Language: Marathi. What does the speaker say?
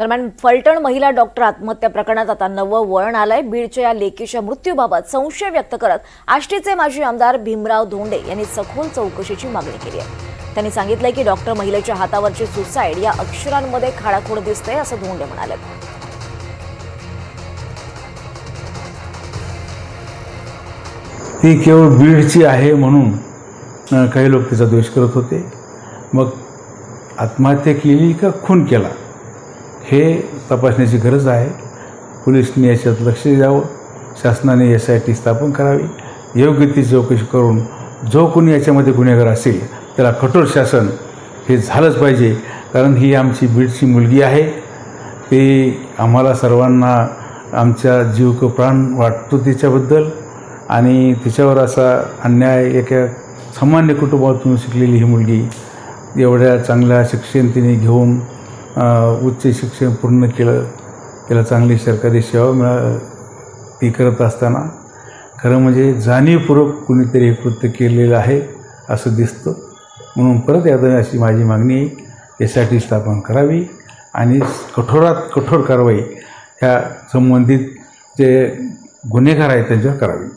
दरम्यान फलटण महिला डॉक्टर आत्महत्या प्रकरणात आता नवं वळण आलंय। बीडच्या या लेकीच्या मृत्यूबाबत संशय व्यक्त करत आष्टीचे माजी आमदार भीमराव धोंडे यांनी सखोल चौकशीची मागणी केली आहे। त्यांनी सांगितलंय की डॉक्टर महिलेच्या हातावरची सुसाईड या अक्षरांमध्ये खाडाखोड दिसते असं धोंडे म्हणाले। ती केवळ बीडची आहे म्हणून काही लोक तिचा द्वेष करत होते। मग आत्महत्या केली का खून केला हे तपासण्याची गरज आहे। पोलिसांनी याच्यात लक्ष द्यावं, शासनाने SIT स्थापन करावी, योग्य ती चौकशी करून जो कोणी याच्यामध्ये गुन्हेगार असेल त्याला कठोर शासन हे झालंच पाहिजे। कारण ही आमची बीडची मुलगी आहे। ते आम्हाला सर्वांना आमच्या जीव प्राण वाटतो तिच्याबद्दल, आणि तिच्यावर असा अन्याय एका सामान्य कुटुंबातून शिकलेली ही मुलगी एवढ्या चांगल्या शिक्षण तिने घेऊन उच्च शिक्षण पूर्ण केलं, तिला चांगली सरकारी सेवा ती करत असताना खरं म्हणजे जाणीवपूर्वक कुणीतरी हे कृत्य केलेलं आहे असं दिसतं। म्हणून परत एकदा अशी माझी मागणी आहे, SIT स्थापन करावी आणि कठोरात कठोर कारवाई ह्या संबंधित जे गुन्हेगार आहेत त्यांच्यावर करावी।